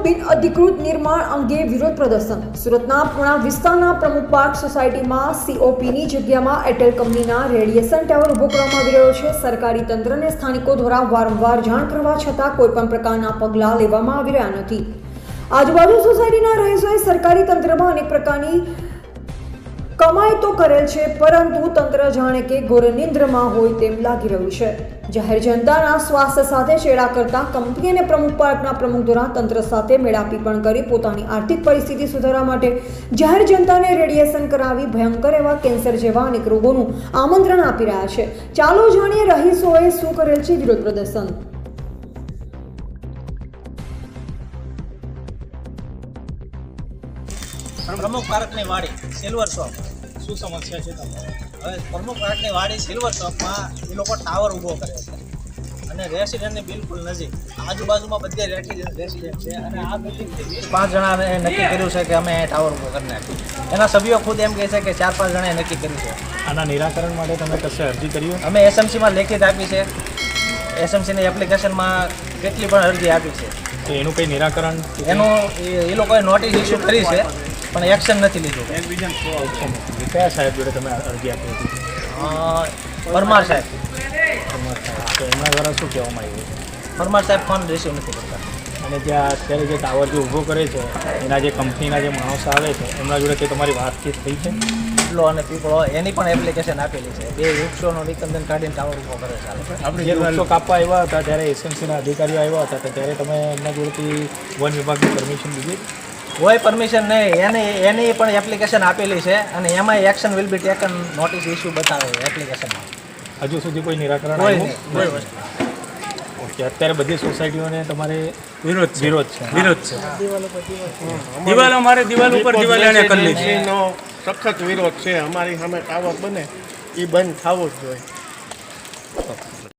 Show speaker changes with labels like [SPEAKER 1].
[SPEAKER 1] બિનઅધિકૃત નિર્માણ અંગે વિરોધ પ્રદર્શન. સુરતના પૂણા વિસ્તારના પ્રમુખ પાર્ક સોસાયટીમાં COPની જગ્યામાં એરટેલ કંપનીના રેડિયેશન ટાવર ઊભો કરવામાં આવી રહ્યો છે. સરકારી તંત્રને સ્થાનિકો દ્વારા વારંવાર જાણ કરવા છતાં કોઈપણ પ્રકારના પગલાં લેવામાં આવી રહ્યા નથી. આજુબાજુ સોસાયટીના રહીશોએ સરકારી તંત્રમાં અનેક પ્રકારની કમાઈ તો કરેલ છે, પરંતુ તંત્ર જાણે કે ઘોર નિંદ્રમાં હોય તેમ લાગી રહ્યું છે. જાહેર જનતાના સ્વાસ્થ્ય સાથે ચેડા કરતા કંપની અને પ્રમુખ પાર્કના પ્રમુખ દ્વારા તંત્ર સાથે મેળાપી પણ કરી પોતાની આર્થિક પરિસ્થિતિ સુધારવા માટે જાહેર જનતાને રેડિયેશન કરાવી ભયંકર એવા કેન્સર જેવા અનેક રોગોનું આમંત્રણ આપી રહ્યા છે. ચાલો જાણીએ રહીશોએ શું કરેલ છે વિરોધ પ્રદર્શન.
[SPEAKER 2] પ્રમુખ પાર્કની વાડી સિલ્વર શોપ
[SPEAKER 3] શું સમસ્યા છે તમારે?
[SPEAKER 2] હવે પ્રમુખ પાર્કની વાડી સિલ્વર શોપમાં એ લોકો ટાવર ઊભો કરે છે અને રેસિડેન્ટની બિલકુલ નજીક આજુબાજુમાં બધે રેસિડેન્ટ છે અને આ બિલ્ડિંગથી 5 જણાએ નક્કી કર્યું છે કે અમે ટાવર ઊભો કરી નાખીએ. એના સભ્યો ખુદ એમ કહે છે કે 4-5 જણાએ નક્કી કર્યું છે.
[SPEAKER 3] આના નિરાકરણ માટે તમે કશે અરજી કરી હોય?
[SPEAKER 2] અમે SMCમાં લેખિત આપી છે. SMCની એપ્લિકેશનમાં કેટલી પણ અરજી આપી છે.
[SPEAKER 3] તો એનું કંઈ નિરાકરણ
[SPEAKER 2] એનું એ લોકોએ નોટિસ ઇસ્યુ કરી છે પણ એક્શન નથી લીધું.
[SPEAKER 3] કયા સાહેબ જોડે તમે અરજી આપી હતી?
[SPEAKER 2] પરમાર સાહેબ.
[SPEAKER 3] તો એમના દ્વારા શું કહેવામાં આવ્યું?
[SPEAKER 2] પરમાર સાહેબ ફોન રિસીવ નથી કરતા.
[SPEAKER 3] અને ત્યાં અત્યારે જે ટાવર જે ઊભો કરે છે એના જે કંપનીના જે માણસો આવે છે એમના જોડે તે તમારી વાતચીત થઈ છે?
[SPEAKER 2] પીપળો અને પીપળો એની પણ એપ્લિકેશન આપેલી છે. 2 વૃક્ષોનું નિકંદન કાઢીને ટાવર ઊભો કરે છે.
[SPEAKER 3] આપણે જે વૃક્ષો કાપવા આવ્યા હતા ત્યારે SMCના અધિકારીઓ આવ્યા હતા તો ત્યારે તમે એમના જોડેથી વન વિભાગની પરમિશન લીધી?
[SPEAKER 2] કોઈ પરમિશન નહીં. એની પણ એપ્લિકેશન આપેલી છે અને એમાં action will be taken notice issue બતાવે એપ્લિકેશનમાં.
[SPEAKER 3] હજુ સુધી કોઈ નિરાકરણ
[SPEAKER 2] કોઈ
[SPEAKER 3] આવ્યું?
[SPEAKER 2] નહીં, કોઈ વસ્તુ.
[SPEAKER 3] ઓકે, અત્યારે બધી સોસાયટીઓને તમારે
[SPEAKER 4] વિરોધ છે.
[SPEAKER 3] વિરોધ છે.
[SPEAKER 4] દિવાલ અમારે દિવાલ ઉપર દિવાલ એને કરી લીધી.
[SPEAKER 5] નો સખત વિરોધ છે. અમારી સામે ટાવર બને એ બંધ થવો જ જોઈએ.